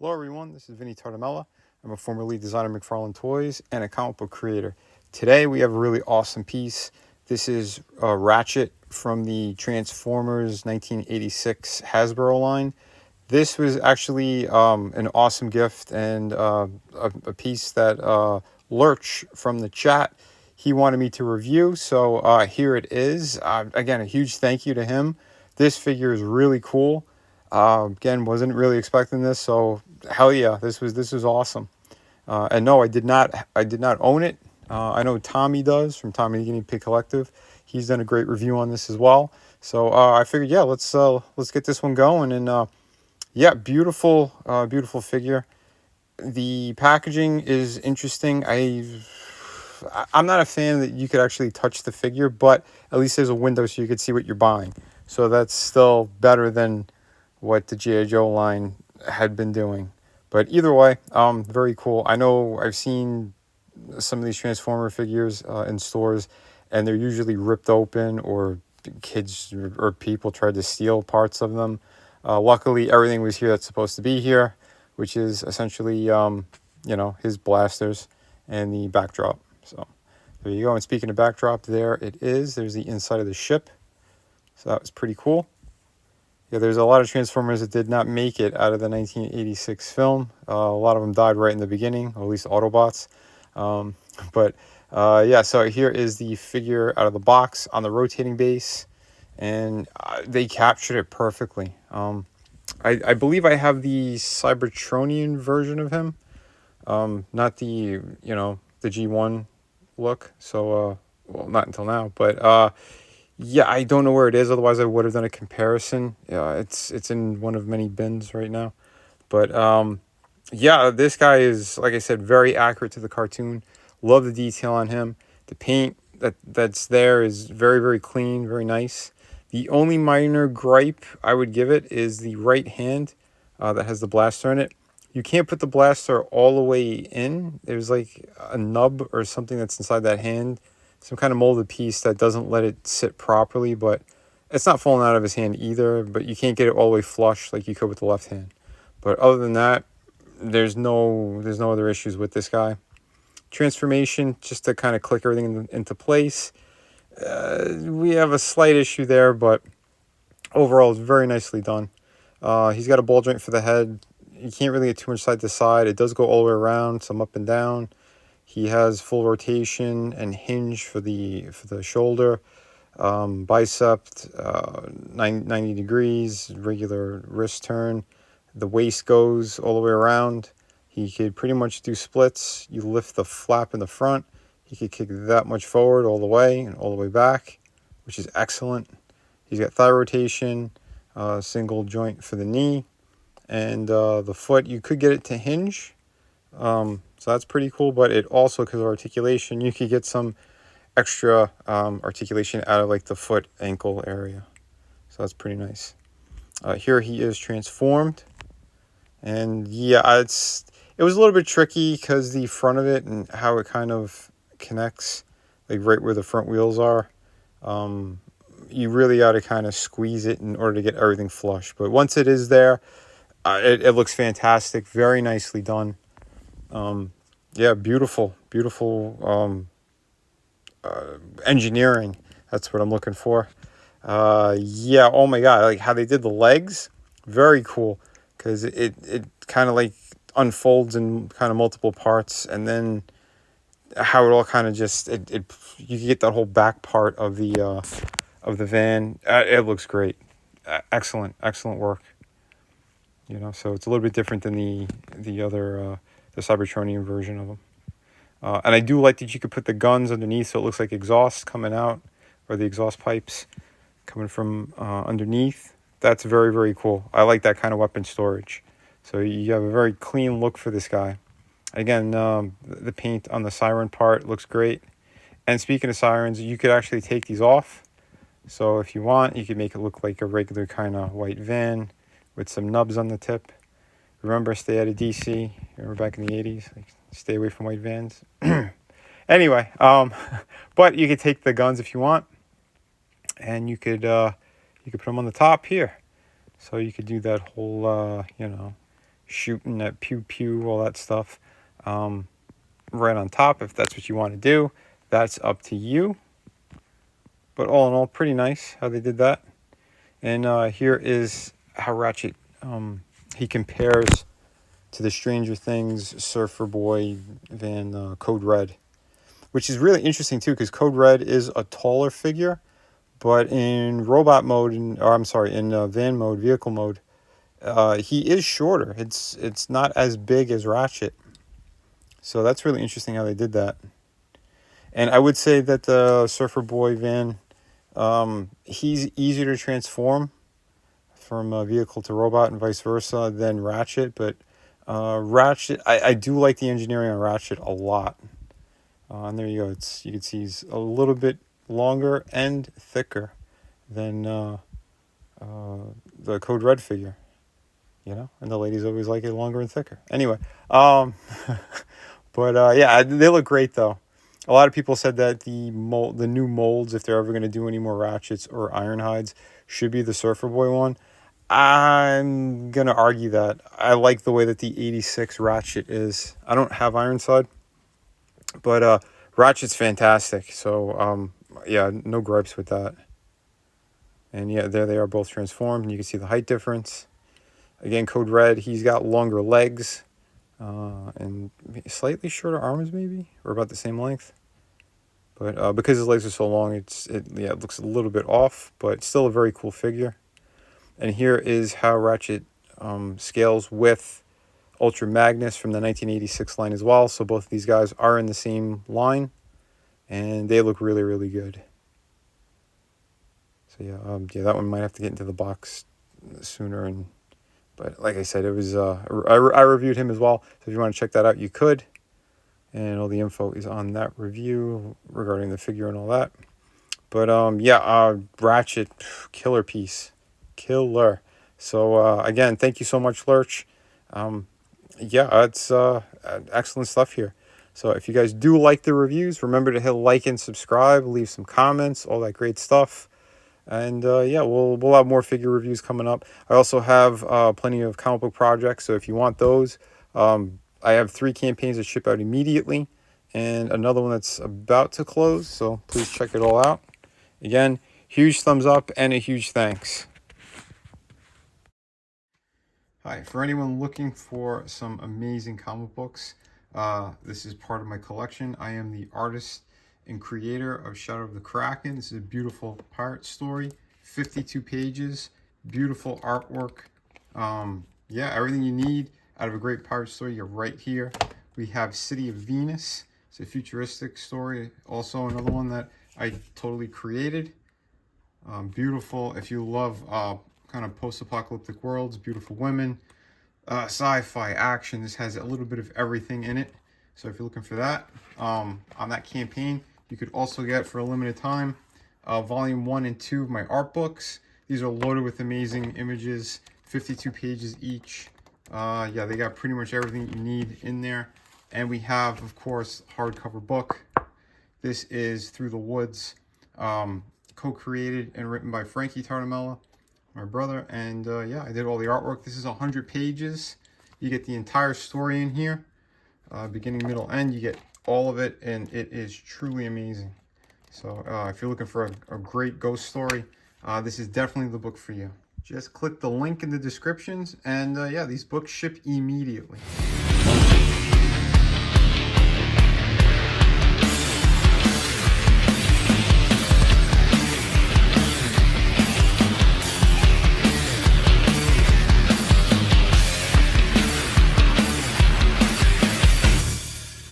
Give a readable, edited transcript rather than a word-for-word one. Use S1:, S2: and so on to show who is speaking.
S1: Hello everyone, this is Vinnieart. I'm a former lead designer at McFarlane Toys and a comic book creator. Today we have a really awesome piece. This is Ratchet from the Transformers 1986 Hasbro line. This was actually an awesome gift and a piece that Lurch from the chat, he wanted me to review, so here it is. Again, a huge thank you to him. This figure is really cool. Again, wasn't really expecting this, so hell yeah, this was awesome. And no, I did not own it. I know Tommy does from Tommy the Guinea Pig Collective. He's done a great review on this as well. So I figured, yeah, let's get this one going. And yeah, beautiful, beautiful figure. The packaging is interesting. I'm not a fan that you could actually touch the figure, but at least there's a window so you could see what you're buying. So that's still better than what the G.I. Joe line had been doing. But either way, very cool. I know I've seen some of these Transformer figures in stores, and they're usually ripped open or kids or people tried to steal parts of them. Luckily, everything was here that's supposed to be here, which is essentially, his blasters and the backdrop. So there you go. And speaking of backdrop, there it is. There's the inside of the ship. So that was pretty cool. Yeah, there's a lot of Transformers that did not make it out of the 1986 film. A lot of them died right in the beginning, or at least Autobots. Yeah, so here is the figure out of the box on the rotating base, and they captured it perfectly. I believe I have the Cybertronian version of him, not the G1 look. So well, not until now, but yeah, I don't know where it is. Otherwise, I would have done a comparison. Yeah, it's in one of many bins right now. But yeah, this guy is, like I said, very accurate to the cartoon. Love the detail on him. The paint that's there is very, very clean, very nice. The only minor gripe I would give it is the right hand that has the blaster in it. You can't put the blaster all the way in. There's like a nub or something that's inside that hand. Some kind of molded piece that doesn't let it sit properly, but it's not falling out of his hand either. But you can't get it all the way flush like you could with the left hand. But other than that, there's no other issues with this guy. Transformation, just to kind of click everything into place. We have a slight issue there, but overall, it's very nicely done. He's got a ball joint for the head. You can't really get too much side to side. It does go all the way around, some up and down. He has full rotation and hinge for the shoulder. Bicep, 90 degrees, regular wrist turn. The waist goes all the way around. He could pretty much do splits. You lift the flap in the front. He could kick that much forward all the way and all the way back, which is excellent. He's got thigh rotation, single joint for the knee, and the foot, you could get it to hinge. So that's pretty cool, but it also, because of articulation, you could get some extra articulation out of like the foot ankle area. So that's pretty nice. Here he is transformed. And yeah, it was a little bit tricky because the front of it and how it kind of connects, like right where the front wheels are. You really got to kind of squeeze it in order to get everything flush. But once it is there, it looks fantastic. Very nicely done. Yeah, beautiful engineering. That's what I'm looking for. Yeah, oh my God, like how they did the legs, very cool. Because it kind of like unfolds in kind of multiple parts, and then how it all kind of just you get that whole back part of the van. It looks great, excellent work. So it's a little bit different than the other the Cybertronian version of them. And I do like that you could put the guns underneath, so it looks like exhaust coming out, or the exhaust pipes coming from underneath. That's very, very cool. I like that kind of weapon storage. So you have a very clean look for this guy. Again, the paint on the siren part looks great. And speaking of sirens, you could actually take these off. So if you want, you could make it look like a regular kind of white van with some nubs on the tip. Remember, stay out of DC. Remember back in the 80s? Like, stay away from white vans. Anyway, but you could take the guns if you want. And you could put them on the top here. So you could do that whole, shooting that pew pew, all that stuff. Right on top, if that's what you want to do, that's up to you. But all in all, pretty nice how they did that. And here is how Ratchet, he compares to the Stranger Things Surfer Boy Van Code Red, which is really interesting too, because Code Red is a taller figure, but in robot mode, in van mode, vehicle mode, he is shorter. It's not as big as Ratchet, so that's really interesting how they did that. And I would say that the Surfer Boy Van, he's easier to transform from a vehicle to robot and vice versa than Ratchet, but Ratchet, I do like the engineering on Ratchet a lot. And there you go. You can see he's a little bit longer and thicker than the Code Red figure. And the ladies always like it longer and thicker. Anyway, but yeah, they look great though. A lot of people said that the new molds, if they're ever going to do any more Ratchets or Ironhides, should be the Surfer Boy one. I'm going to argue that. I like the way that the 86 Ratchet is. I don't have Ironside, but Ratchet's fantastic. So, yeah, no gripes with that. And yeah, there they are both transformed. And you can see the height difference. Again, Code Red, he's got longer legs. And slightly shorter arms maybe, or about the same length. But because his legs are so long, it looks a little bit off, but still a very cool figure. And here is how Ratchet scales with Ultra Magnus from the 1986 line as well. So both of these guys are in the same line, and they look really, really good. So yeah, that one might have to get into the box sooner. But like I said, it was I reviewed him as well. So if you want to check that out, you could. And all the info is on that review regarding the figure and all that. But Ratchet, killer piece. Killer. So again, thank you so much, Lurch. It's excellent stuff here. So if you guys do like the reviews, remember to hit like and subscribe, leave some comments, all that great stuff. And we'll have more figure reviews coming up. I also have plenty of comic book projects, so if you want those, I have 3 campaigns that ship out immediately, and another one that's about to close. So please check it all out. Again, huge thumbs up and a huge thanks. Hi, for anyone looking for some amazing comic books, this is part of my collection. I am the artist and creator of Shadow of the Kraken. This is a beautiful pirate story, 52 pages, beautiful artwork. Everything you need out of a great pirate story, you're right here. We have City of Venus. It's a futuristic story, also another one that I totally created. Beautiful. If you love kind of post-apocalyptic worlds, beautiful women, sci-fi, action, this has a little bit of everything in it. So if you're looking for that, on that campaign, you could also get, for a limited time, volume 1 and 2 of my art books. These are loaded with amazing images, 52 pages each. They got pretty much everything you need in there. And we have, of course, hardcover book. This is Through the Woods, co-created and written by Frankie Tartamella, my brother. And I did all the artwork. This is 100 pages. You get the entire story in here, beginning, middle, end. You get all of it, and it is truly amazing. So if you're looking for a great ghost story, this is definitely the book for you. Just click the link in the descriptions, and these books ship immediately.